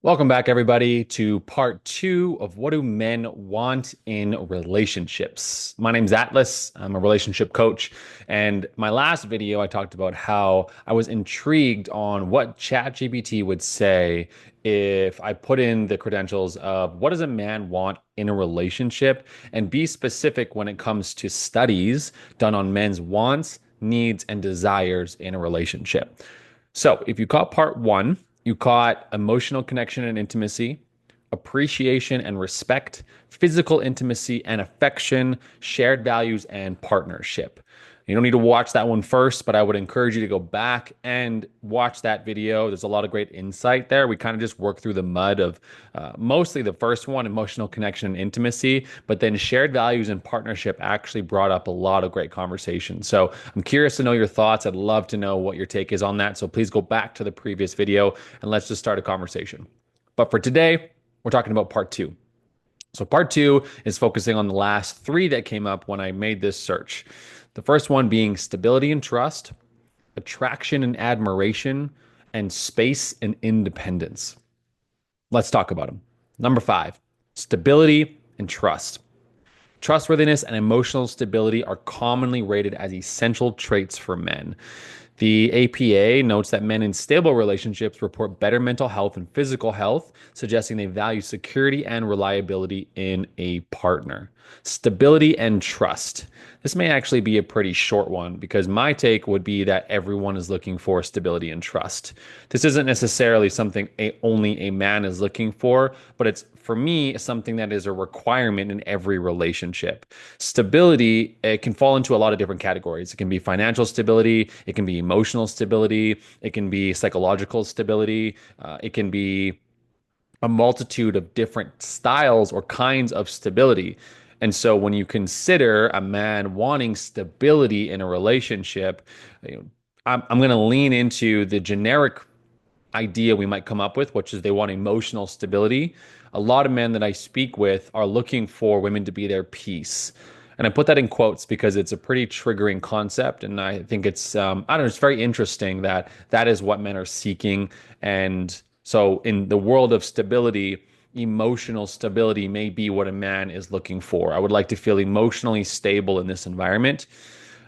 Welcome back, everybody, to part two of what do men want in relationships. My name's Atlas. I'm a relationship coach. And my last video, I talked about how I was intrigued on what ChatGPT would say if I put in the credentials of what does a man want in a relationship and be specific when it comes to studies done on men's wants, needs, and desires in a relationship. So if you caught part one, you caught emotional connection and intimacy, appreciation and respect, physical intimacy and affection, shared values, and partnership. You don't need to watch that one first, but I would encourage you to go back and watch that video. There's a lot of great insight there. We kind of just work through the mud of mostly the first one, emotional connection and intimacy, but then shared values and partnership actually brought up a lot of great conversation. So I'm curious to know your thoughts. I'd love to know what your take is on that. So please go back to the previous video and let's just start a conversation. But for today, we're talking about part two. So part two is focusing on the last three that came up when I made this search. The first one being stability and trust, attraction and admiration, and space and independence. Let's talk about them. Number five, stability and trust. Trustworthiness and emotional stability are commonly rated as essential traits for men. The APA notes that men in stable relationships report better mental health and physical health, suggesting they value security and reliability in a partner. Stability and trust. This may actually be a pretty short one because my take would be that everyone is looking for stability and trust. This isn't necessarily something only a man is looking for, but it's for me something that is a requirement in every relationship. Stability, it can fall into a lot of different categories. It can be financial stability, it can be emotional stability, it can be psychological stability, it can be a multitude of different styles or kinds of stability. And so when you consider a man wanting stability in a relationship, you know, I'm going to lean into the generic idea we might come up with, which is they want emotional stability. A lot of men that I speak with are looking for women to be their peace. And I put that in quotes because it's a pretty triggering concept. And I think it's, I don't know, it's very interesting that that is what men are seeking. And so in the world of stability, emotional stability may be what a man is looking for. I would like to feel emotionally stable in this environment.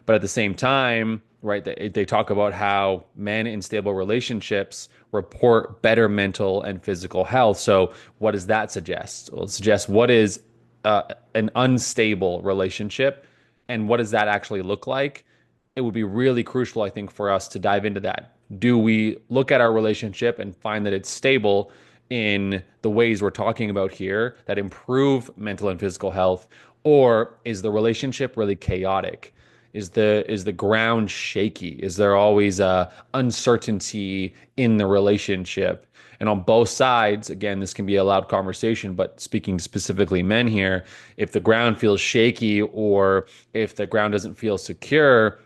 But at the same time, right, they talk about how men in stable relationships report better mental and physical health. So what does that suggest? Well, it suggests what is an unstable relationship and what does that actually look like? It would be really crucial, I think, for us to dive into that. Do we look at our relationship and find that it's stable in the ways we're talking about here that improve mental and physical health? Or is the relationship really chaotic? Is the ground shaky? Is there always uncertainty in the relationship? And on both sides, again, this can be a loud conversation, but speaking specifically men here, if the ground feels shaky or if the ground doesn't feel secure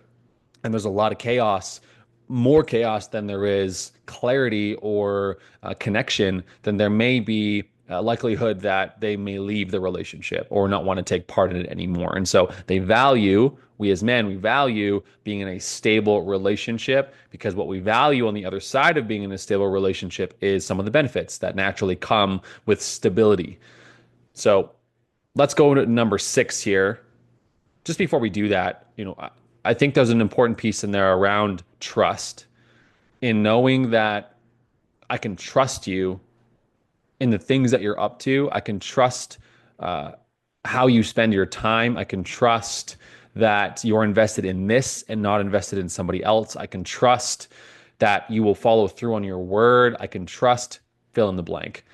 and there's a lot of chaos, more chaos than there is clarity or connection, then there may be a likelihood that they may leave the relationship or not want to take part in it anymore. And so they value, we as men, we value being in a stable relationship because what we value on the other side of being in a stable relationship is some of the benefits that naturally come with stability. So let's go to number six here. Just before we do that, I think there's an important piece in there around trust in knowing that I can trust you in the things that you're up to. I can trust uh, how you spend your time. I can trust that you're invested in this and not invested in somebody else. I can trust that you will follow through on your word. I can trust fill in the blank.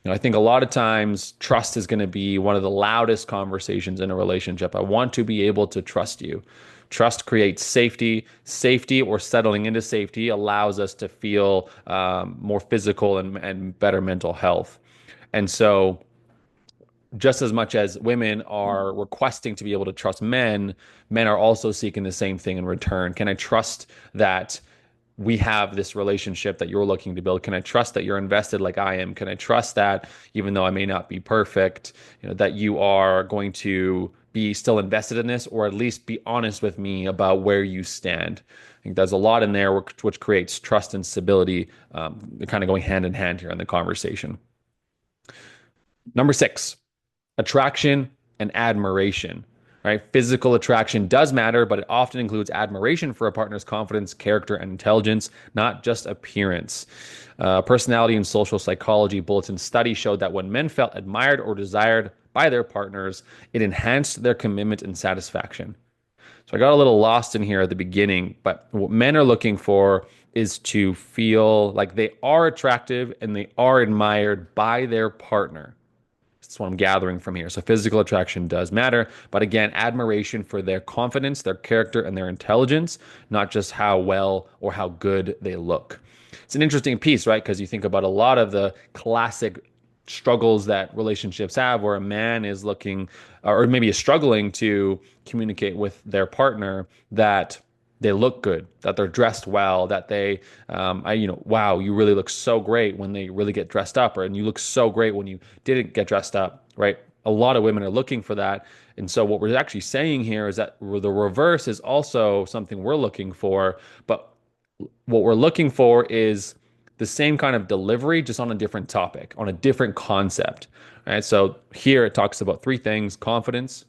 I think a lot of times trust is going to be one of the loudest conversations in a relationship. I want to be able to trust you. Trust creates safety. Safety or settling into safety allows us to feel more physical and better mental health. And so, just as much as women are requesting to be able to trust men, men are also seeking the same thing in return. Can I trust that we have this relationship that you're looking to build? Can I trust that you're invested like I am? Can I trust that even though I may not be perfect, that you are going to be still invested in this or at least be honest with me about where you stand? I think there's a lot in there which creates trust and stability. They're kind of going hand in hand here in the conversation. Number six, attraction and admiration, right? Physical attraction does matter, but it often includes admiration for a partner's confidence, character, and intelligence, not just appearance. Personality and social psychology bulletin study showed that when men felt admired or desired by their partners, it enhanced their commitment and satisfaction. So I got a little lost in here at the beginning, but what men are looking for is to feel like they are attractive and they are admired by their partner. That's what I'm gathering from here. So physical attraction does matter, but again, admiration for their confidence, their character, and their intelligence, not just how well or how good they look. It's an interesting piece, right? Because you think about a lot of the classic struggles that relationships have where a man is looking or maybe is struggling to communicate with their partner that they look good, that they're dressed well, that wow, you really look so great when they really get dressed up, or and you look so great when you didn't get dressed up, right? A lot of women are looking for that. And so what we're actually saying here is that the reverse is also something we're looking for, but what we're looking for is the same kind of delivery, just on a different topic, on a different concept. Right. So here it talks about three things: confidence,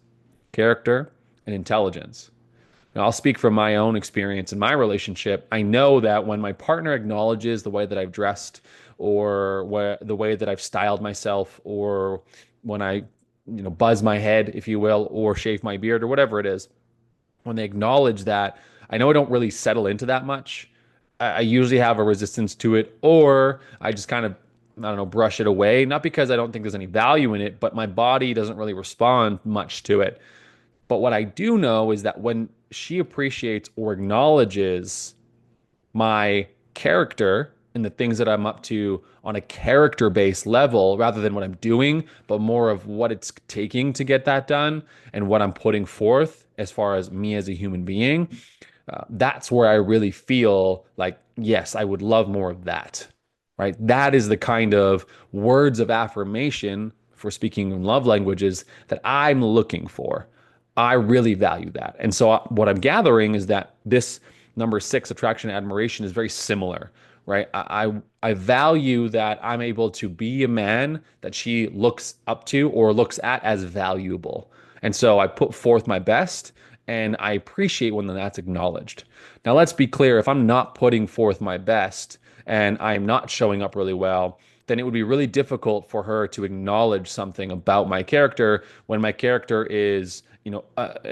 character, and intelligence. Now, I'll speak from my own experience in my relationship. I know that when my partner acknowledges the way that I've dressed or the way that I've styled myself, or when I, buzz my head, if you will, or shave my beard or whatever it is, when they acknowledge that, I know I don't really settle into that much. I usually have a resistance to it, or I just kind of, I don't know, brush it away. Not because I don't think there's any value in it, but my body doesn't really respond much to it. But what I do know is that when she appreciates or acknowledges my character and the things that I'm up to on a character based level rather than what I'm doing, but more of what it's taking to get that done and what I'm putting forth as far as me as a human being, that's where I really feel like, yes, I would love more of that, right? That is the kind of words of affirmation for speaking in love languages that I'm looking for. I really value that. And so what I'm gathering is that this number six, attraction and admiration, is very similar, right? I value that I'm able to be a man that she looks up to or looks at as valuable. And so I put forth my best and I appreciate when that's acknowledged. Now, let's be clear, if I'm not putting forth my best and I'm not showing up really well, then it would be really difficult for her to acknowledge something about my character when my character is,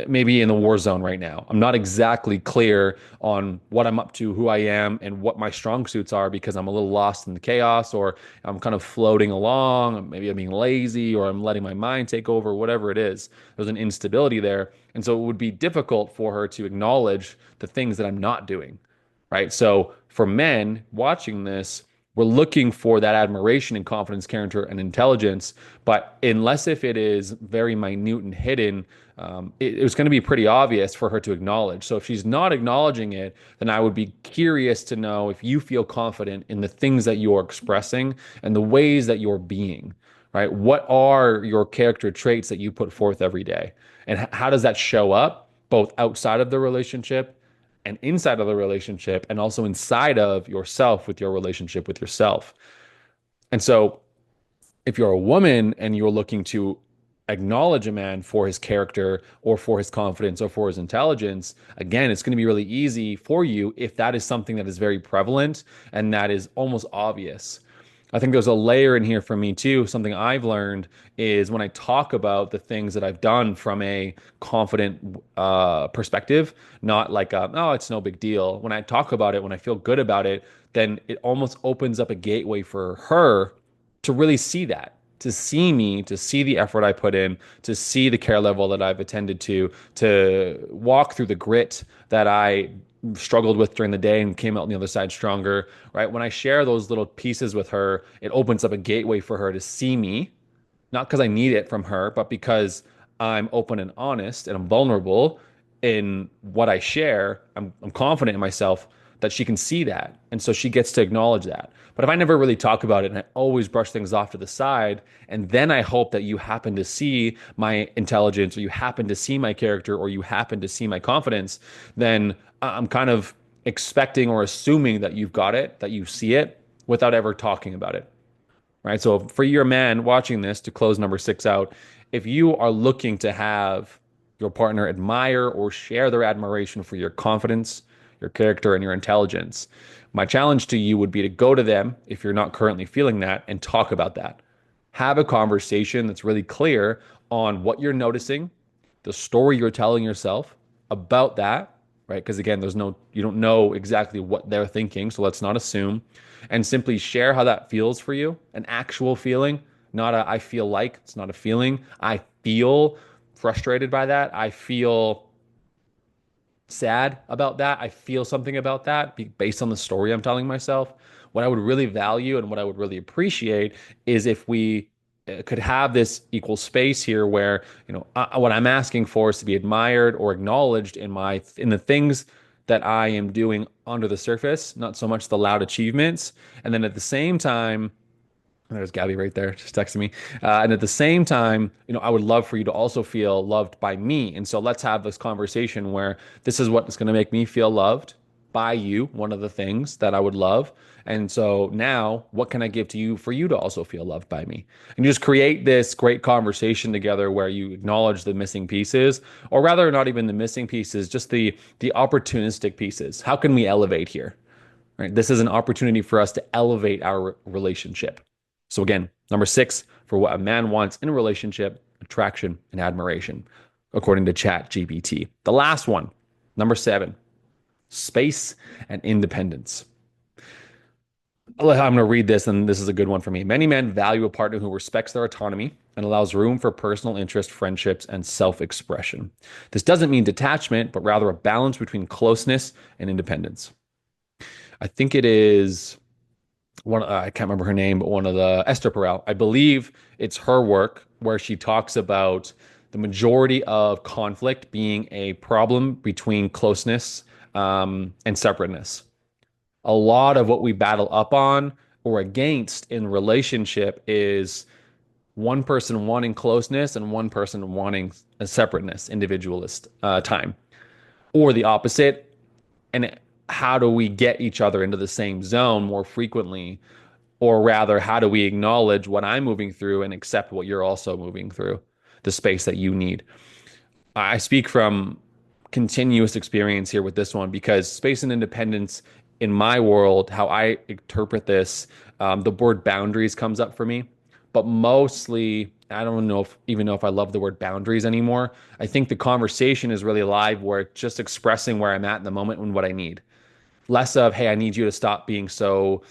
maybe in the war zone right now. I'm not exactly clear on what I'm up to, who I am, and what my strong suits are because I'm a little lost in the chaos, or I'm kind of floating along. Maybe I'm being lazy, or I'm letting my mind take over, whatever it is. There's an instability there. And so it would be difficult for her to acknowledge the things that I'm not doing, right? So for men watching this, we're looking for that admiration and confidence, character, and intelligence. But unless if it is very minute and hidden, it was going to be pretty obvious for her to acknowledge. So if she's not acknowledging it, then I would be curious to know if you feel confident in the things that you're expressing and the ways that you're being, right? What are your character traits that you put forth every day? And how does that show up both outside of the relationship and inside of the relationship, and also inside of yourself with your relationship with yourself? And so if you're a woman and you're looking to acknowledge a man for his character or for his confidence or for his intelligence, again, it's going to be really easy for you if that is something that is very prevalent and that is almost obvious. I think there's a layer in here for me too. Something I've learned is when I talk about the things that I've done from a confident perspective, not like, oh, it's no big deal. When I talk about it, when I feel good about it, then it almost opens up a gateway for her to really see that, to see me, to see the effort I put in, to see the care level that I've attended to walk through the grit that I struggled with during the day and came out on the other side stronger, right? When I share those little pieces with her, it opens up a gateway for her to see me, not because I need it from her, but because I'm open and honest and I'm vulnerable in what I share. I'm confident in myself that she can see that. And so she gets to acknowledge that. But if I never really talk about it and I always brush things off to the side, and then I hope that you happen to see my intelligence or you happen to see my character or you happen to see my confidence, then I'm kind of expecting or assuming that you've got it, that you see it without ever talking about it, right? So for your man watching this, to close number six out, if you are looking to have your partner admire or share their admiration for your confidence, your character, and your intelligence, my challenge to you would be to go to them if you're not currently feeling that and talk about that. Have a conversation that's really clear on what you're noticing, the story you're telling yourself about that, right? Because again, you don't know exactly what they're thinking, so let's not assume. And simply share how that feels for you, an actual feeling, not a I feel like, it's not a feeling. I feel frustrated by that. I feel sad about that. I feel something about that based on the story I'm telling myself. What I would really value and what I would really appreciate is if we could have this equal space here where, what I'm asking for is to be admired or acknowledged in the things that I am doing under the surface, not so much the loud achievements. And then at the same time, there's Gabby right there, just texting me. And at the same time, I would love for you to also feel loved by me. And so let's have this conversation where this is what is going to make me feel loved by you, one of the things that I would love. And so now, what can I give to you for you to also feel loved by me? And you just create this great conversation together where you acknowledge the missing pieces, or rather, not even the missing pieces, just the opportunistic pieces. How can we elevate here? Right? This is an opportunity for us to elevate our relationship. So again, number six for what a man wants in a relationship, attraction and admiration, according to ChatGPT. The last one, number seven, space and independence. I'm going to read this, and this is a good one for me. Many men value a partner who respects their autonomy and allows room for personal interest, friendships, and self-expression. This doesn't mean detachment, but rather a balance between closeness and independence. I think it is I can't remember her name, but one of the Esther Perel. I believe it's her work where she talks about the majority of conflict being a problem between closeness and separateness. A lot of what we battle up on or against in relationship is one person wanting closeness and one person wanting a separateness, individualist time, or the opposite. And how do we get each other into the same zone more frequently? Or rather, how do we acknowledge what I'm moving through and accept what you're also moving through, the space that you need? I speak from continuous experience here with this one because space and independence in my world, how I interpret this, the word boundaries comes up for me. But mostly, I don't even know if I love the word boundaries anymore. I think the conversation is really alive where it's just expressing where I'm at in the moment and what I need. Less of, hey, I need you to stop being so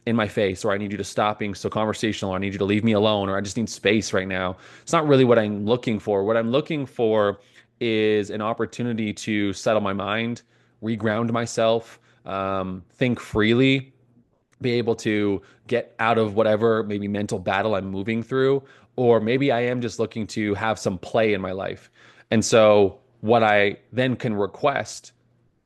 in my face, or I need you to stop being so conversational, or I need you to leave me alone, or I just need space right now. It's not really what I'm looking for. What I'm looking for is an opportunity to settle my mind, reground myself, think freely, be able to get out of whatever maybe mental battle I'm moving through, or maybe I am just looking to have some play in my life. And so, what I then can request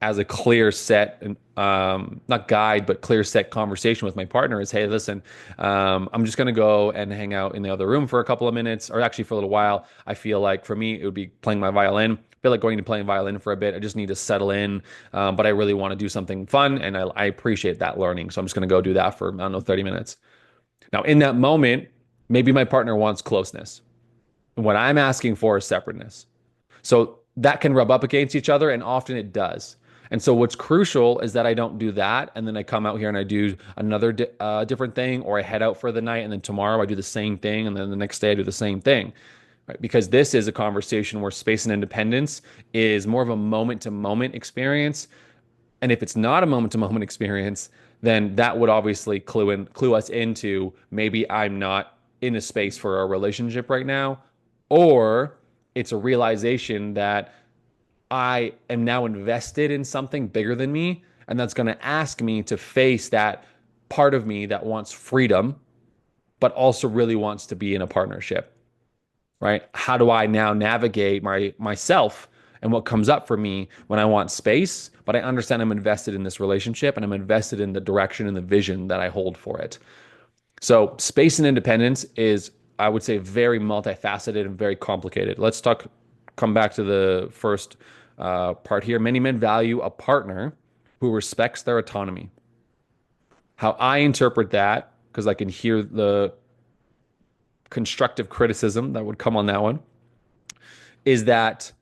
as a clear set, not guide, but clear set conversation with my partner is, hey, listen, I'm just going to go and hang out in the other room for a couple of minutes, or actually for a little while. I feel like for me, it would be playing my violin. I feel like going to playing violin for a bit. I just need to settle in, but I really want to do something fun, and I appreciate that learning. So I'm just going to go do that for, I don't know, 30 minutes. Now, in that moment, maybe my partner wants closeness. And what I'm asking for is separateness. So that can rub up against each other, and often it does. And so what's crucial is that I don't do that, and then I come out here and I do another different thing, or I head out for the night, and then tomorrow I do the same thing, and then the next day I do the same thing, right? Because this is a conversation where space and independence is more of a moment-to-moment experience, and if it's not a moment-to-moment experience, then that would obviously clue us into maybe I'm not in a space for a relationship right now, or it's a realization that I am now invested in something bigger than me, and that's going to ask me to face that part of me that wants freedom, but also really wants to be in a partnership, right? How do I now navigate myself and what comes up for me when I want space, but I understand I'm invested in this relationship and I'm invested in the direction and the vision that I hold for it. So space and independence is, I would say, very multifaceted and very complicated. Come back to the first part here. Many men value a partner who respects their autonomy. How I interpret that, because I can hear the constructive criticism that would come on that one, is that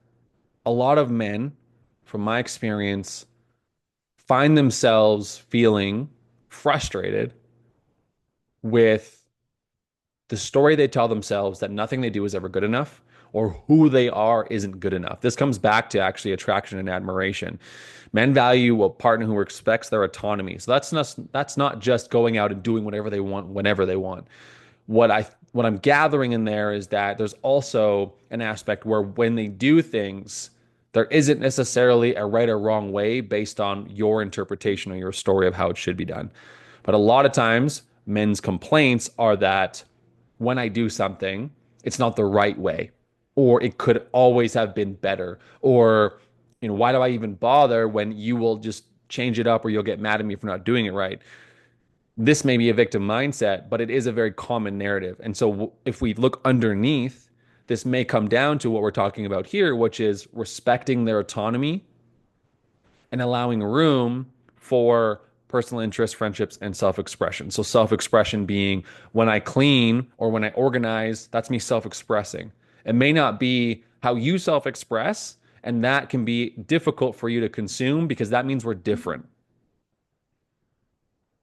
a lot of men, from my experience, find themselves feeling frustrated with the story they tell themselves that nothing they do is ever good enough or who they are isn't good enough. This comes back to actually attraction and admiration. Men value a partner who respects their autonomy. So that's not just going out and doing whatever they want whenever they want. What I'm gathering in there is that there's also an aspect where when they do things, there isn't necessarily a right or wrong way based on your interpretation or your story of how it should be done. But a lot of times, men's complaints are that when I do something, it's not the right way, or it could always have been better, or why do I even bother when you will just change it up or you'll get mad at me for not doing it right? This may be a victim mindset, but it is a very common narrative. And so if we look underneath, this may come down to what we're talking about here, which is respecting their autonomy and allowing room for personal interest, friendships, and self expression. So, self expression being when I clean or when I organize, that's me self expressing. It may not be how you self express, and that can be difficult for you to consume because that means we're different.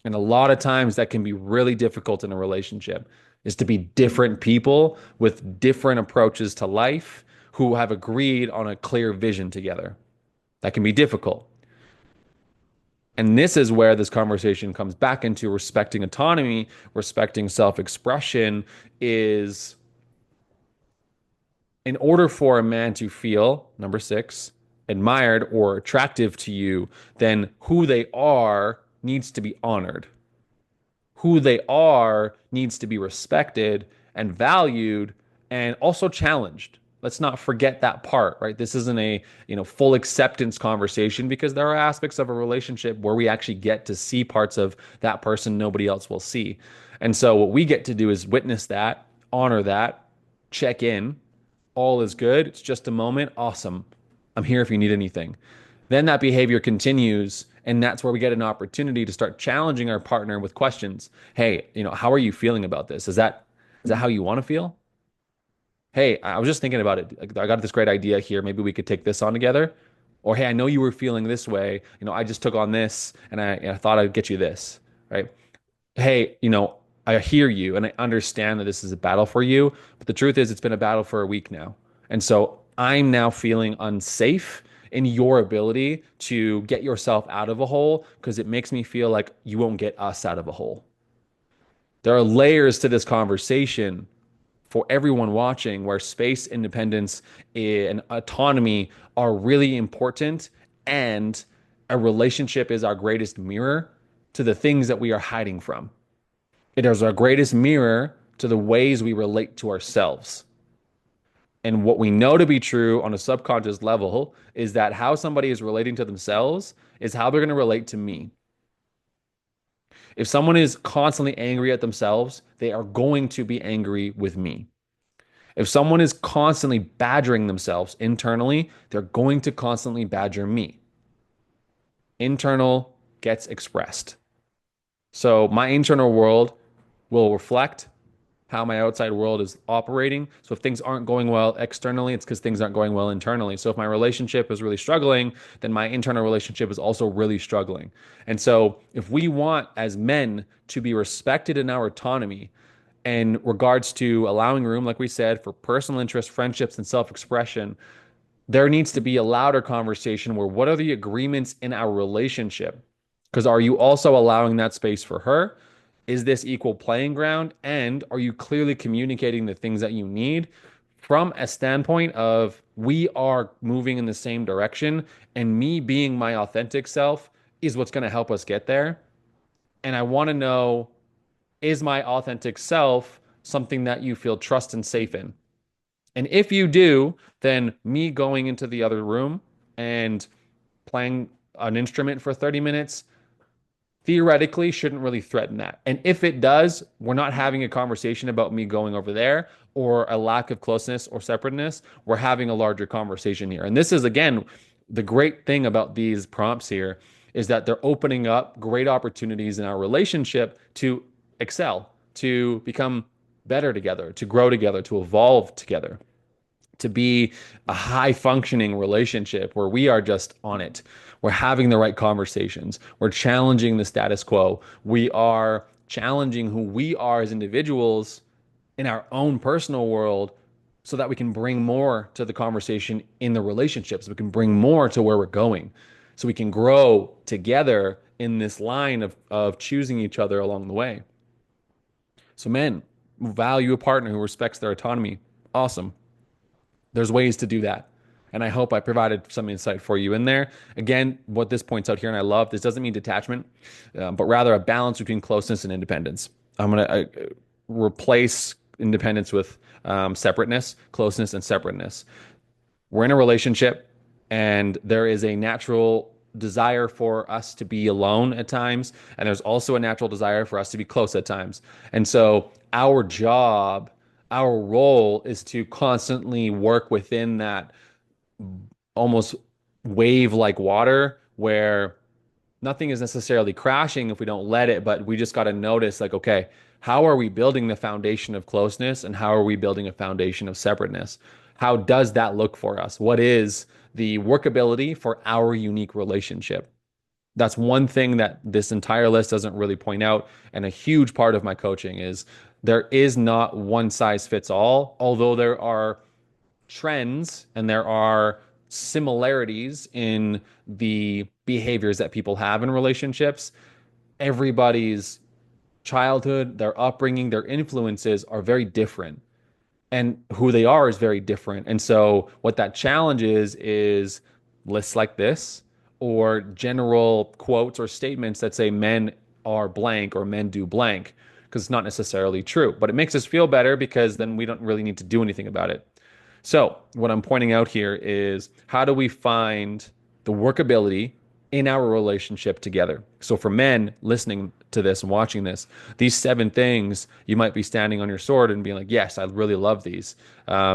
And a lot of times that can be really difficult in a relationship is to be different people with different approaches to life who have agreed on a clear vision together. That can be difficult. And this is where this conversation comes back into respecting autonomy, respecting self-expression is in order for a man to feel, number six, admired or attractive to you, then who they are needs to be honored. Who they are needs to be respected and valued and also challenged. Let's not forget that part, right? This isn't a, full acceptance conversation because there are aspects of a relationship where we actually get to see parts of that person nobody else will see. And so what we get to do is witness that, honor that, check in. All is good. It's just a moment. Awesome. I'm here if you need anything. Then that behavior continues, and that's where we get an opportunity to start challenging our partner with questions. Hey, how are you feeling about this? Is that how you want to feel? Hey, I was just thinking about it. I got this great idea here. Maybe we could take this on together. Or hey, I know you were feeling this way. I just took on this, and I thought I'd get you this, right? Hey, I hear you and I understand that this is a battle for you, but the truth is it's been a battle for a week now. And so I'm now feeling unsafe in your ability to get yourself out of a hole because it makes me feel like you won't get us out of a hole. There are layers to this conversation for everyone watching where space, independence, and autonomy are really important, and a relationship is our greatest mirror to the things that we are hiding from. It is our greatest mirror to the ways we relate to ourselves. And what we know to be true on a subconscious level is that how somebody is relating to themselves is how they're going to relate to me. If someone is constantly angry at themselves, they are going to be angry with me. If someone is constantly badgering themselves internally, they're going to constantly badger me. Internal gets expressed. So my internal world will reflect how my outside world is operating. So if things aren't going well externally, it's because things aren't going well internally. So if my relationship is really struggling, then my internal relationship is also really struggling. And so if we want as men to be respected in our autonomy in regards to allowing room, like we said, for personal interest, friendships, and self-expression, there needs to be a louder conversation where what are the agreements in our relationship? Because are you also allowing that space for her? Is this equal playing ground? And are you clearly communicating the things that you need from a standpoint of we are moving in the same direction and me being my authentic self is what's going to help us get there? And I want to know, is my authentic self something that you feel trust and safe in? And if you do, then me going into the other room and playing an instrument for 30 minutes theoretically shouldn't really threaten that. And if it does, we're not having a conversation about me going over there or a lack of closeness or separateness. We're having a larger conversation here. And this is, again, the great thing about these prompts here is that they're opening up great opportunities in our relationship to excel, to become better together, to grow together, to evolve together, to be a high functioning relationship where we are just on it. We're having the right conversations. We're challenging the status quo. We are challenging who we are as individuals in our own personal world so that we can bring more to the conversation in the relationships. We can bring more to where we're going. So we can grow together in this line of choosing each other along the way. So, men, value a partner who respects their autonomy. Awesome. There's ways to do that. And I hope I provided some insight for you in there. Again, what this points out here, and I love this doesn't mean detachment, but rather a balance between closeness and independence. I'm going to replace independence with separateness, closeness, and separateness. We're in a relationship, and there is a natural desire for us to be alone at times, and there's also a natural desire for us to be close at times. And so, our job, our role is to constantly work within that almost wave like water where nothing is necessarily crashing if we don't let it, but we just got to notice like, okay, how are we building the foundation of closeness and how are we building a foundation of separateness? How does that look for us? What is the workability for our unique relationship? That's one thing that this entire list doesn't really point out. And a huge part of my coaching is there is not one size fits all, although there are trends and there are similarities in the behaviors that people have in relationships. Everybody's childhood, their upbringing, their influences are very different, and who they are is very different. And so, what that challenge is lists like this or general quotes or statements that say men are blank or men do blank, because it's not necessarily true, but it makes us feel better because then we don't really need to do anything about it. So, what I'm pointing out here is how do we find the workability in our relationship together? So, for men listening to this and watching this, these 7 things, you might be standing on your sword and being like, yes, I really love these.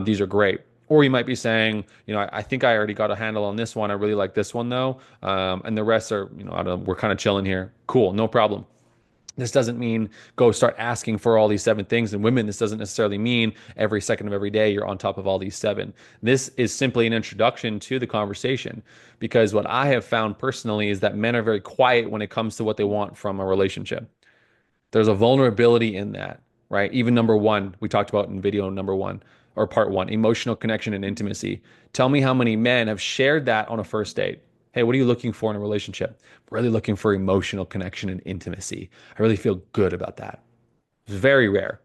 These are great. Or you might be saying, I think I already got a handle on this one. I really like this one though. And the rest are, I don't know, we're kind of chilling here. Cool, no problem. This doesn't mean go start asking for all these 7 things. And women, this doesn't necessarily mean every second of every day you're on top of all these 7. This is simply an introduction to the conversation because what I have found personally is that men are very quiet when it comes to what they want from a relationship. There's a vulnerability in that, right? Even number one, we talked about in video number one or part one, emotional connection and intimacy. Tell me how many men have shared that on a first date. Hey, what are you looking for in a relationship? Really looking for emotional connection and intimacy. I really feel good about that. It's very rare.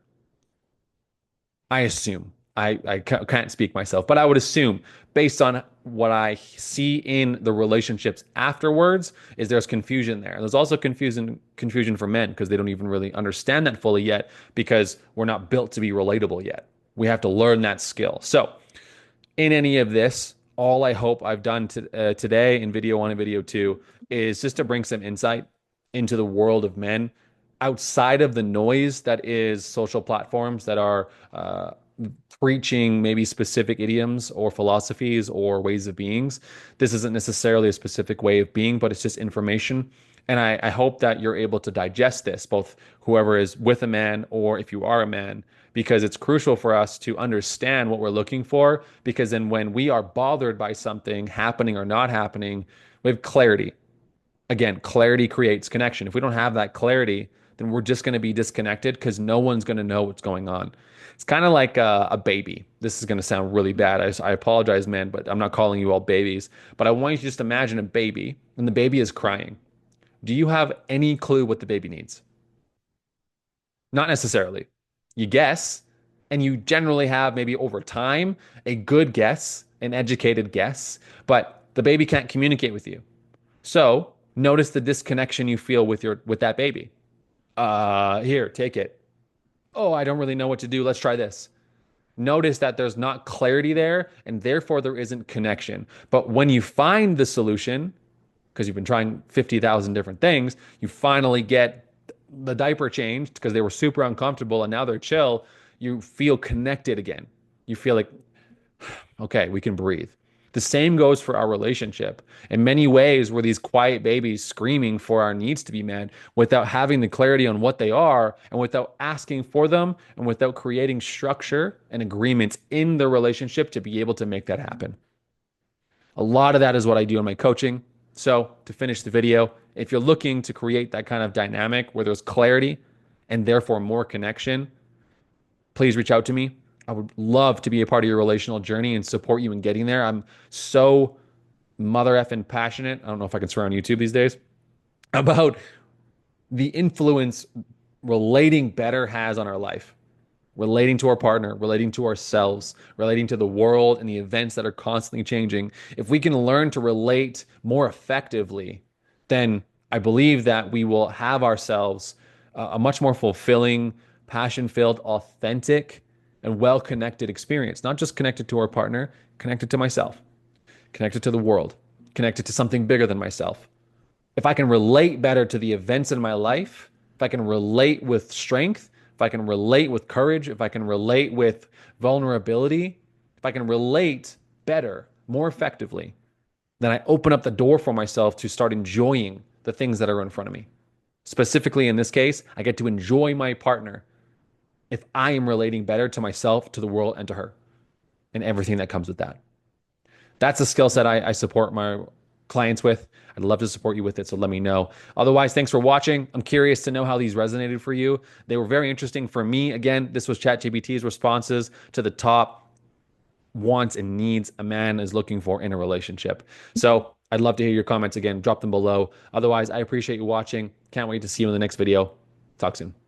I assume. I can't speak myself, but I would assume based on what I see in the relationships afterwards is there's confusion there. There's also confusion for men because they don't even really understand that fully yet because we're not built to be relatable yet. We have to learn that skill. So in any of this, all I hope I've done today in video 1 and video 2 is just to bring some insight into the world of men outside of the noise that is social platforms that are preaching maybe specific idioms or philosophies or ways of beings. This isn't necessarily a specific way of being, but it's just information. And I hope that you're able to digest this, both whoever is with a man or if you are a man, because it's crucial for us to understand what we're looking for. Because then when we are bothered by something happening or not happening, we have clarity. Again, clarity creates connection. If we don't have that clarity, then we're just going to be disconnected because no one's going to know what's going on. It's kind of like a baby. This is going to sound really bad. I apologize, man, but I'm not calling you all babies. But I want you to just imagine a baby, and the baby is crying. Do you have any clue what the baby needs? Not necessarily. You guess, and you generally have maybe over time a good guess, an educated guess, but the baby can't communicate with you. So notice the disconnection you feel with that baby. Here, take it. Oh, I don't really know what to do. Let's try this. Notice that there's not clarity there, and therefore there isn't connection. But when you find the solution, because you've been trying 50,000 different things, you finally get the diaper changed because they were super uncomfortable and now they're chill. You feel connected again. You feel like, okay, we can breathe. The same goes for our relationship. In many ways, we're these quiet babies screaming for our needs to be met without having the clarity on what they are and without asking for them and without creating structure and agreements in the relationship to be able to make that happen. A lot of that is what I do in my coaching. So, to finish the video, if you're looking to create that kind of dynamic where there's clarity and therefore more connection, please reach out to me. I would love to be a part of your relational journey and support you in getting there. I'm so mother effing passionate. I don't know if I can swear on YouTube these days about the influence relating better has on our life, relating to our partner, relating to ourselves, relating to the world and the events that are constantly changing. If we can learn to relate more effectively, then I believe that we will have ourselves a much more fulfilling, passion filled, authentic, and well connected experience. Not just connected to our partner, connected to myself, connected to the world, connected to something bigger than myself. If I can relate better to the events in my life, if I can relate with strength, if I can relate with courage, if I can relate with vulnerability, if I can relate better, more effectively, then I open up the door for myself to start enjoying the things that are in front of me. Specifically, in this case, I get to enjoy my partner if I am relating better to myself, to the world, and to her, and everything that comes with that. That's a skill set I support my clients with. I'd love to support you with it, so let me know. Otherwise, thanks for watching. I'm curious to know how these resonated for you. They were very interesting for me. Again, this was ChatGPT's responses to the top wants and needs a man is looking for in a relationship. So I'd love to hear your comments again. Drop them below. Otherwise, I appreciate you watching. Can't wait to see you in the next video. Talk soon.